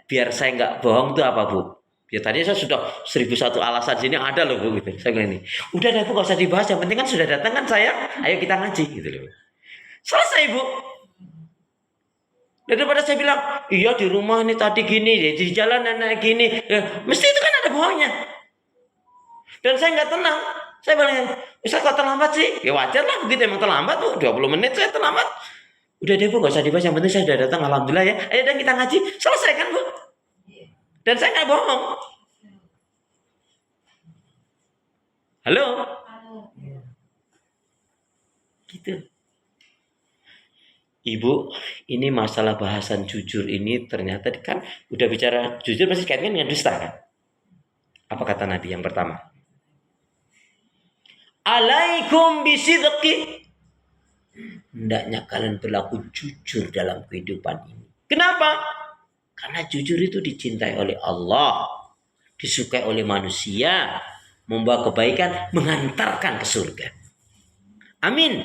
Speaker 1: Biar saya nggak bohong itu apa Bu? Ya tadi saya sudah 1001 alasan sini ada loh Bu gitu. Saya bilang ini. Udah deh Bu nggak usah dibahas. Yang penting kan sudah datang kan saya. Ayo kita ngaji gitu loh. Selesai Bu. Daripada saya bilang, iya di rumah ini tadi gini, di jalan anak gini. Mesti itu kan ada bohongnya. Dan saya nggak tenang. Saya bilang, Ustaz kok terlambat sih? Ya wajar lah begitu, emang terlambat Bu. 20 menit saya terlambat. Udah deh Bu, gak usah dibahas. Yang penting saya sudah datang, alhamdulillah ya. Ayo dan kita ngaji. Selesai kan Bu? Dan saya nggak bohong. Halo? Gitu. Ibu, ini masalah bahasan jujur ini ternyata kan udah bicara jujur pasti kaitnya dengan dusta kan? Apa kata Nabi yang pertama? Alaikum bisidqi. Hendaknya kalian berlaku jujur dalam kehidupan ini. Kenapa? Karena jujur itu dicintai oleh Allah, disukai oleh manusia, membawa kebaikan, mengantarkan ke surga. Amin.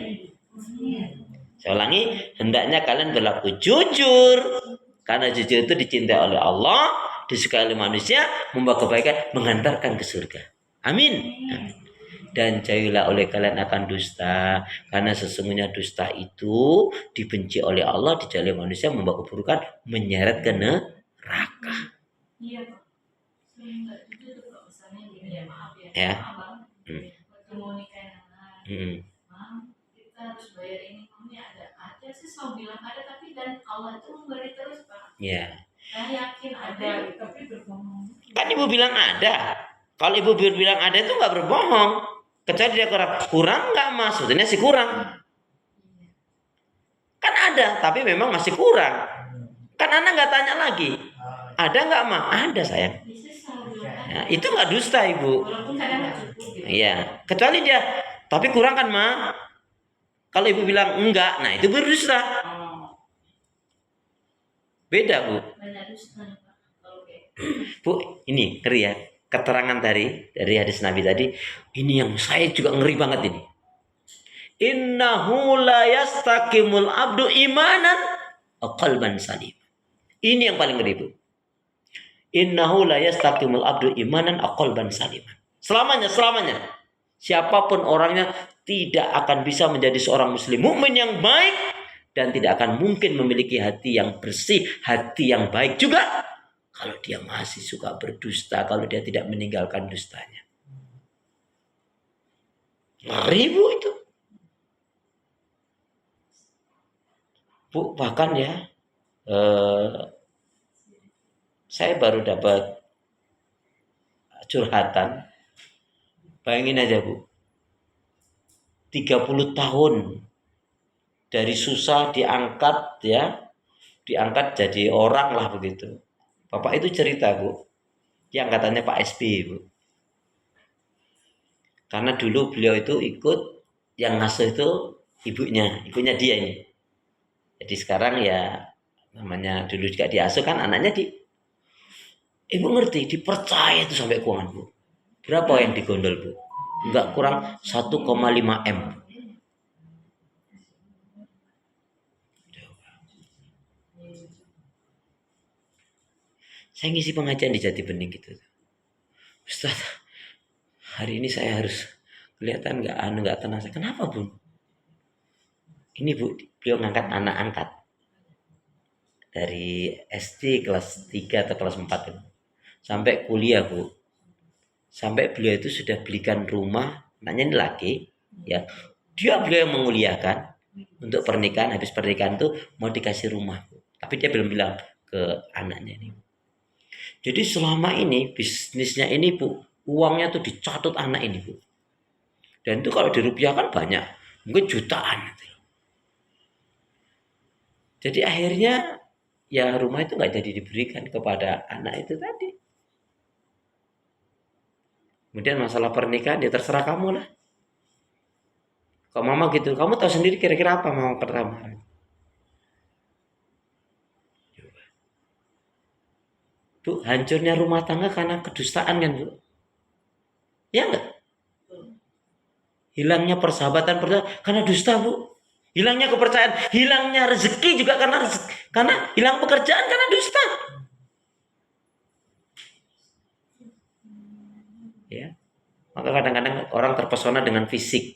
Speaker 1: Saya ulangi, hendaknya kalian berlaku jujur. Karena jujur itu dicintai oleh Allah, disukai oleh manusia, membawa kebaikan, mengantarkan ke surga. Amin. Amin. dan jauhilah oleh kalian akan dusta, karena sesungguhnya dusta itu dibenci oleh Allah, dijauhi manusia, membawa keburukan, menyeret ke neraka.
Speaker 2: Iya Pak. Enggak jujur tuh Pak, misalnya gini ya, maaf ya.
Speaker 1: Ya.
Speaker 2: Maaf Bang. Waktu mau nikahin anak. Mam, kita harus bayar ini. Mamnya ada sih mau bilang ada, tapi dan Allah itu memberi terus Pak.
Speaker 1: Ya.
Speaker 2: Saya yakin ada, tapi berbohong.
Speaker 1: Kan ibu bilang ada. Kalau ibu bilang ada itu nggak berbohong. Kecuali dia kurang nggak mas, sebetulnya sih kurang. Kan ada, tapi memang masih kurang. Kan anak nggak tanya lagi. Ada nggak ma? Ada sayang. Ya, itu nggak dusta ibu.
Speaker 2: Walaupun kadang nggak cukup.
Speaker 1: Iya. Kecuali dia, tapi kurang kan ma? Kalau ibu bilang enggak, nah itu berdusta. Beda bu.
Speaker 2: Banyak dusta Pak. Kalau kayak
Speaker 1: Bu, ini ngeri ya. Keterangan dari hadis Nabi tadi, ini yang saya juga ngeri banget ini. Innahu la yastaqimul abdu imanan qalban salim. Ini yang paling ngeri bu. Innahu la yastaqimul abdu imanan qalban salim. Selamanya. Siapapun orangnya tidak akan bisa menjadi seorang muslim mukmin yang baik dan tidak akan mungkin memiliki hati yang bersih, hati yang baik juga kalau dia masih suka berdusta, kalau dia tidak meninggalkan dustanya. Ngeri bu itu. Bu, bahkan ya, saya baru dapat curhatan. Bayangin aja bu, 30 tahun dari susah diangkat jadi orang lah begitu. Bapak itu cerita bu, yang katanya Pak SB bu. Karena dulu beliau itu ikut, yang ngasuh itu ibunya dia ini. Jadi sekarang ya namanya dulu juga diasuh kan anaknya ibu ngerti, dipercaya itu sampai keuangan bu. Berapa yang digondol bu? Enggak kurang 1,5 M. Saya ngisi pengajian di Jati Bening gitu. Ustaz, hari ini saya harus kelihatan nggak tenang. Kenapa bu? Ini bu, beliau ngangkat anak angkat dari SD kelas 3 atau kelas 4 itu. Sampai kuliah bu. Sampai beliau itu sudah belikan rumah, anaknya ini laki, ya. Beliau yang menguliakan untuk pernikahan, habis pernikahan itu mau dikasih rumah, bu. Tapi dia belum bilang ke anaknya ini. Jadi selama ini bisnisnya ini bu, uangnya tuh dicatat anak ini bu. Dan itu kalau dirupiahkan banyak, mungkin jutaan. Jadi akhirnya ya rumah itu nggak jadi diberikan kepada anak itu tadi. Kemudian masalah pernikahan ya terserah kamu lah. Kalau mama gitu, kamu tahu sendiri kira-kira apa mama pertama. Bu, hancurnya rumah tangga karena kedustaan kan bu? Ya enggak? Hilangnya persahabatan karena dusta bu. Hilangnya kepercayaan, hilangnya rezeki juga karena hilang pekerjaan karena dusta. Ya. Maka kadang-kadang orang terpesona dengan fisik.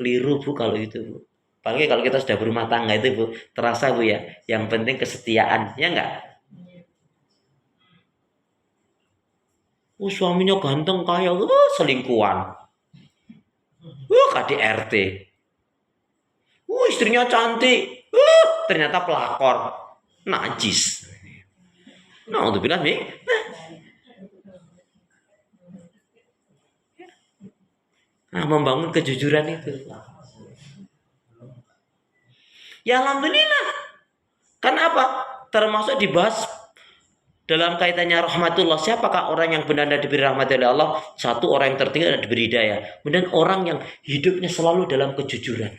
Speaker 1: Keliru bu kalau itu bu. Apalagi kalau kita sudah berumah tangga itu bu, terasa bu ya. Yang penting kesetiaan, ya enggak? Suaminya ganteng kaya, selingkuhan. KDRT. Istrinya cantik. Ternyata pelakor. Najis. Nah, untuk bilang nih. Nah, membangun kejujuran itu. Ya alhamdulillah. Kenapa? Termasuk dibahas dalam kaitannya rahmatullah, siapakah orang yang benar-benar diberi rahmat oleh Allah? Satu, orang yang tertinggal dan diberi hidayah. Kemudian orang yang hidupnya selalu dalam kejujuran.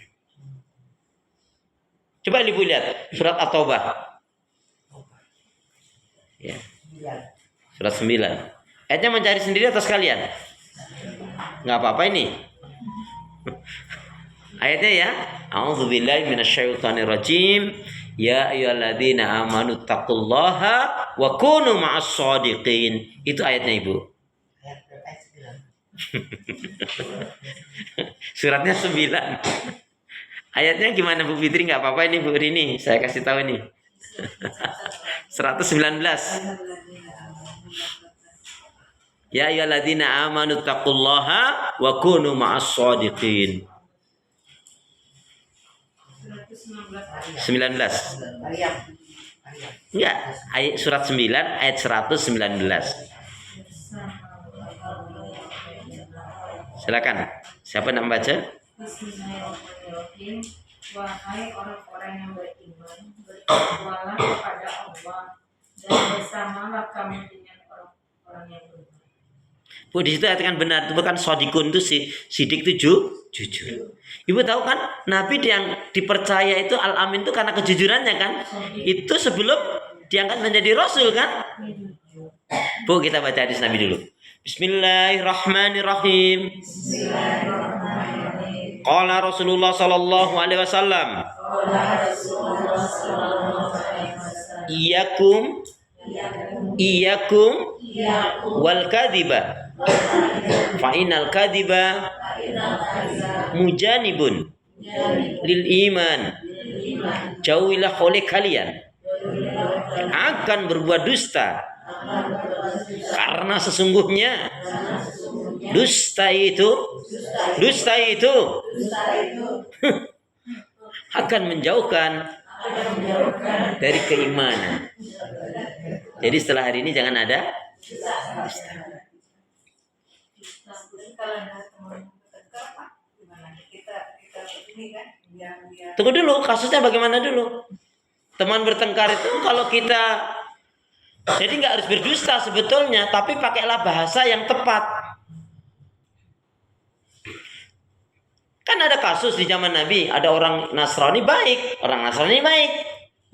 Speaker 1: Coba ibu lihat surat At-Taubah. Ya. Surat 9. Ayatnya mencari sendiri atau sekalian? Nggak apa-apa ini. Ayatnya ya. A'udzubillahi minasyaitonirrajim. Ya ayyuhalladzina amanu taqullaha wa kunu ma'as shadiqin. Itu ayatnya ibu. Suratnya 9. Ayatnya gimana Bu Fitri? Nggak apa-apa ini Bu Rini, saya kasih tahu nih. 119. Ya ayyuhalladzina amanu taqullaha wa kunu ma'as shadiqin. 19. Enggak, ayat surat 9 ayat 119. Silakan. Siapa nak baca?
Speaker 2: Bismillahirrahmanirrahim. Wahai orang-orang yang beriman, bertakwalah kepada Allah dan bersamalah kamu dengan orang-orang yang beriman.
Speaker 1: Bu, di situ katakan benar, itu bukan sodikun itu sidik itu jujur. Ibu tahu kan Nabi yang dipercaya itu Al-Amin itu karena kejujurannya kan? Itu sebelum diangkat menjadi Rasul kan? Bu, kita baca hadis Nabi dulu. Bismillahirrahmanirrahim. Qala Rasulullah sallallahu alaihi wasallam. Iyakum wal kadhiba. Fa innal kadhiba mujanibun lil iman. Jauhilah oleh kalian akan berbuat dusta, karena sesungguhnya dusta itu akan menjauhkan dari keimanan. Jadi setelah hari ini jangan ada dusta. Tunggu dulu, kasusnya bagaimana dulu? Teman bertengkar itu kalau kita jadi nggak harus berdusta sebetulnya, tapi pakailah bahasa yang tepat. Kan ada kasus di zaman Nabi, ada orang Nasrani baik,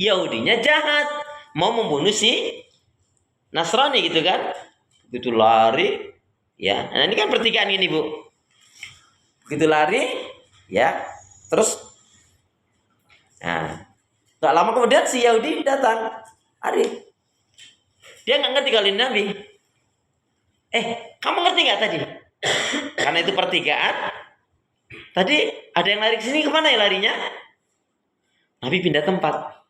Speaker 1: Yahudinya jahat, mau membunuh si Nasrani gitu kan? Begitu lari, ya. Nah ini kan pertikaian gini Bu. Begitu lari, ya. Terus, nah, gak lama kemudian si Yahudi datang, Arif. Dia nggak ngerti kali Nabi. Kamu ngerti nggak tadi? Karena itu pertigaan. Tadi ada yang lari ke sini, kemana ya larinya? Nabi pindah tempat.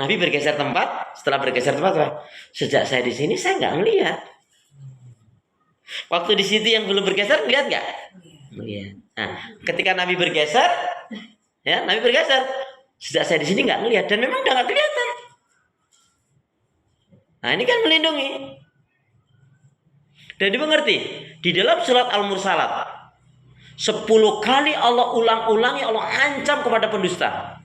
Speaker 1: Nabi bergeser tempat. Setelah bergeser tempat, sejak saya di sini saya nggak ngelihat. Waktu di situ yang belum bergeser ngelihat nggak? Ngelihat. Nah, ketika Nabi bergeser, ya Nabi bergeser. Sejak saya di sini nggak ngelihat dan memang udah nggak kelihatan. Nah ini kan melindungi. Dan dimengerti di dalam surat Al-Mursalat 10 kali Allah ulang-ulangi, Allah ancam kepada pendusta.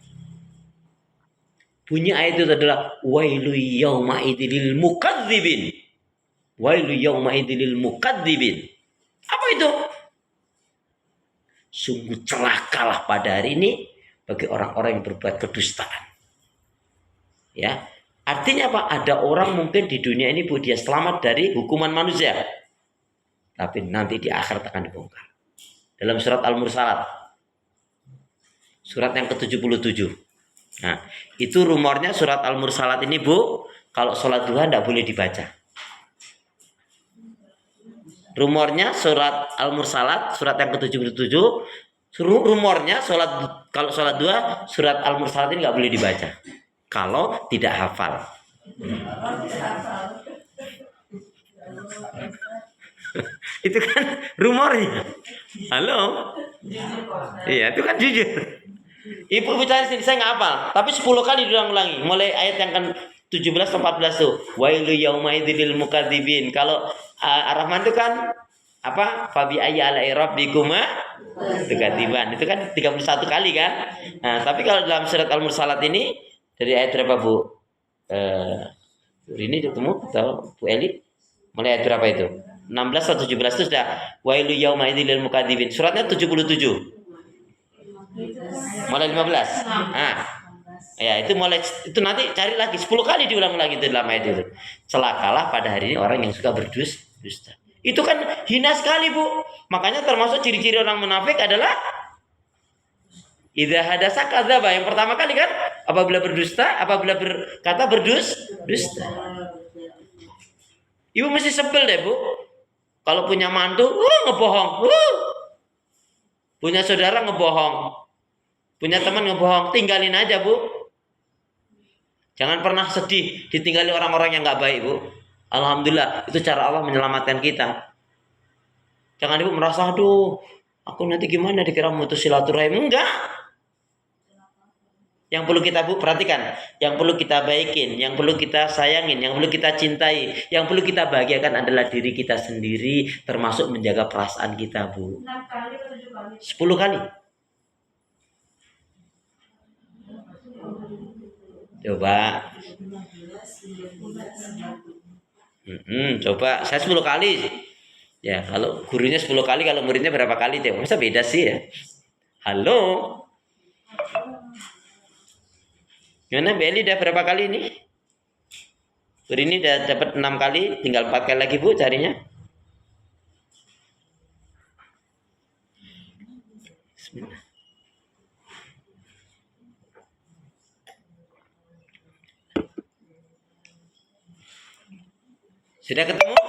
Speaker 1: Bunyi ayat itu adalah wailu yauma idil mukadzibin. Wailu yauma idil mukadzibin. Apa itu? Sungguh celakalah pada hari ini bagi orang-orang yang berbuat kedustaan. Ya. Artinya apa? Ada orang mungkin di dunia ini Bu, dia selamat dari hukuman manusia. Tapi nanti di akhirat akan dibongkar. Dalam surat Al-Mursalat. Surat yang ke-77. Nah, itu rumornya surat Al-Mursalat ini Bu, kalau sholat duha tidak boleh dibaca. Rumornya surat Al-Mursalat, surat yang ke-77, rumornya kalau sholat duha, surat Al-Mursalat ini nggak boleh dibaca. Kalau tidak hafal. Itu kan rumornya. Halo? Iya, itu kan jujur. Ibu bicara sini, saya nggak hafal. Tapi 10 kali diulang-ulangi. Mulai ayat yang kan 17 atau 14 tuh. Wailu yaumaidil mukadzibin. Kalau Ar-Rahman itu kan apa? Fabi ayya ala rabbikuma tukadiban. Itu kan 31 kali kan? Nah, tapi kalau dalam surat Al-Mursalat ini dari ayat berapa Bu? Ini ketemu atau Bu Eli? Mulai ayat berapa itu? 16 atau 17 itu sudah wailu yaumaidil mukadzibin. Suratnya 77. Mulai 15. Nah. Ya, itu nanti cari lagi 10 kali diulang lagi itu dalam ayat itu. Celakalah pada hari ini orang yang suka berdusta. Itu kan hina sekali Bu. Makanya termasuk ciri-ciri orang munafik adalah idza hadasa kadzaba. Yang pertama kali kan apabila berdusta, apabila berkata dusta. Ibu mesti sebel deh Bu. Kalau punya mantu, ngebohong. Punya saudara ngebohong. Punya teman ngebohong. Tinggalin aja, Bu. Jangan pernah sedih ditinggali orang-orang yang nggak baik, Bu. Alhamdulillah, itu cara Allah menyelamatkan kita. Jangan Ibu merasa, aduh, aku nanti gimana dikira mutus silaturahim. Enggak. Yang perlu kita perhatikan, yang perlu kita baikin, yang perlu kita sayangin, yang perlu kita cintai, yang perlu kita bahagiakan adalah diri kita sendiri, termasuk menjaga perasaan kita, Bu.
Speaker 2: 6 kali atau 7 kali?
Speaker 1: 10 kali. Coba. Coba, saya 10 kali. Ya, kalau gurunya 10 kali, kalau muridnya berapa kali? Masa beda sih ya? Halo. Gimana Mbak Eli udah berapa kali ini? Bu ini udah dapat 6 kali, tinggal 4 kali lagi Bu carinya. Bismillah. Sudah ketemu?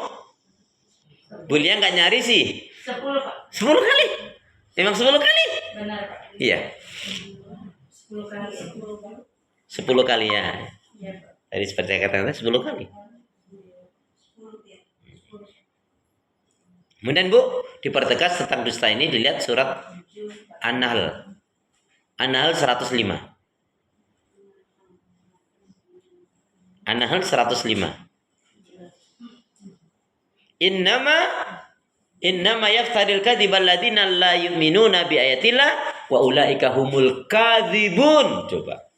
Speaker 1: Bu Lia nggak nyari sih?
Speaker 2: 10 Pak.
Speaker 1: 10 kali? Emang 10 kali?
Speaker 2: Benar Pak.
Speaker 1: Iya.
Speaker 2: 10 kali.
Speaker 1: 10 kali ya.
Speaker 2: Iya Pak.
Speaker 1: Tadi seperti saya katakan 10 kali. Kemudian Bu, dipertegas tentang dusta ini dilihat surat An-Nahl. An-Nahl 105. An-Nahl 105. Innama yaftaril kadhibal ladina la yu'minuna bi ayatillah wa ulaika humul kadzibun. Coba.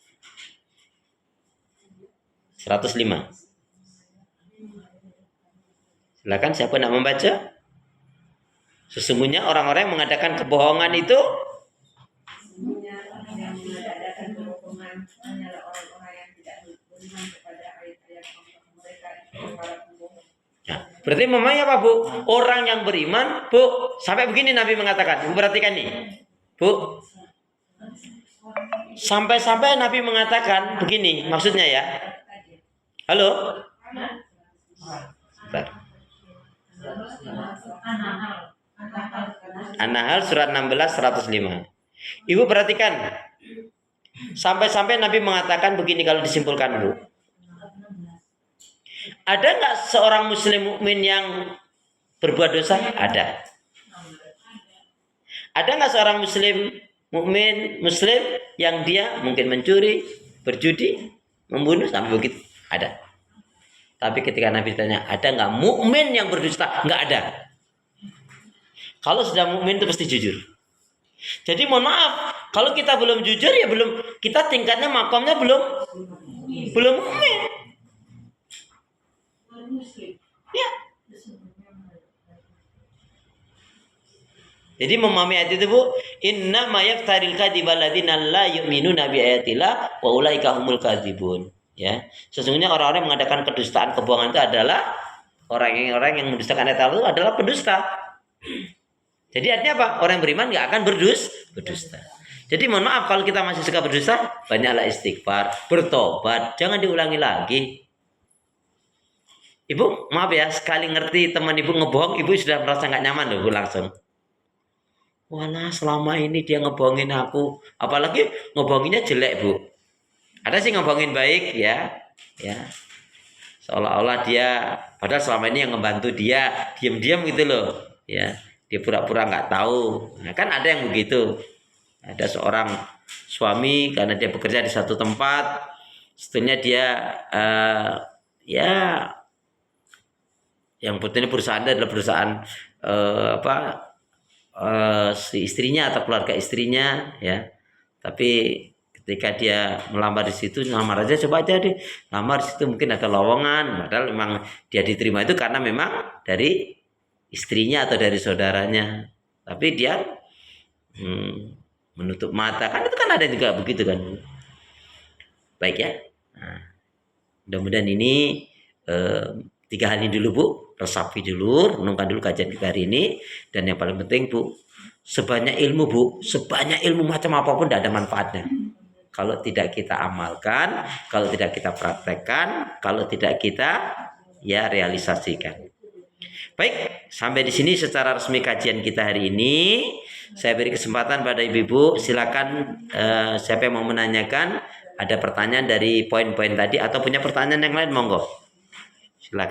Speaker 1: 105. Silakan siapa nak membaca? Sesungguhnya orang-orang yang mengadakan kebohongan itu
Speaker 2: Yang mengadakan kebohongan hanyalah orang-orang yang tidak beriman kepada ayat-ayat Allah. Mereka itu para pembohong.
Speaker 1: ya, berarti memangnya apa Bu? Orang yang beriman, Bu, sampai begini Nabi mengatakan. Bu perhatikan nih. Bu. Sampai-sampai Nabi mengatakan begini, maksudnya ya. Halo? Bentar. An-Nahl surat 16 105. Ibu perhatikan. Sampai-sampai Nabi mengatakan begini kalau disimpulkan Bu. Ada nggak seorang muslim mukmin yang berbuat dosa? Ada. Ada nggak seorang muslim muslim yang dia mungkin mencuri, berjudi, membunuh sampai begitu? Ada. Tapi ketika Nabi ditanya, ada nggak mukmin yang berdusta? Nggak ada. Kalau sudah mukmin itu pasti jujur. Jadi mohon maaf, kalau kita belum jujur ya belum, kita tingkatnya makomnya belum mukmin. Ya. Jadi memahami ayat itu Bu, inna ma yaftaril kadzibal ladzina la yu'minuna bi ayatillah wa ulaika humul kadzibun. Ya, sesungguhnya orang-orang yang mengadakan kedustaan, kebohongan itu adalah orang yang mendustakan ayat Allah itu adalah pendusta. Jadi artinya apa? Orang yang beriman nggak akan berdusta. Jadi mohon maaf kalau kita masih suka berdusta, banyaklah istighfar, bertobat, jangan diulangi lagi. Ibu, maaf ya, sekali ngerti teman ibu ngebohong, ibu sudah merasa nggak nyaman loh, Bu langsung. Walah, selama ini dia ngebohongin aku, apalagi ngebohonginnya jelek Bu. Ada sih ngebohongin baik ya, seolah-olah dia, padahal selama ini yang ngebantu dia, diam-diam gitu loh, ya. Dia pura-pura nggak tahu. Nah, kan ada yang begitu. Ada seorang suami karena dia bekerja di satu tempat, sebetulnya dia yang penting perusahaan adalah perusahaan si istrinya atau keluarga istrinya ya. Tapi ketika dia melamar di situ, lamar aja coba aja deh. Lamar di situ mungkin ada lowongan, padahal memang dia diterima itu karena memang dari istrinya atau dari saudaranya. Tapi dia menutup mata. Kan itu kan ada juga begitu kan. Baik ya. Nah, mudah-mudahan ini 3 hal ini dulu Bu. Resapi dulu, renungkan dulu kajian kita hari ini. Dan yang paling penting Bu, sebanyak ilmu Bu, sebanyak ilmu macam apapun tidak ada manfaatnya. Kalau tidak kita amalkan, kalau tidak kita praktekkan, kalau tidak kita ya realisasikan. Baik, sampai di sini secara resmi kajian kita hari ini. Saya beri kesempatan pada ibu-ibu, silakan siapa yang mau menanyakan, ada pertanyaan dari poin-poin tadi atau punya pertanyaan yang lain, monggo.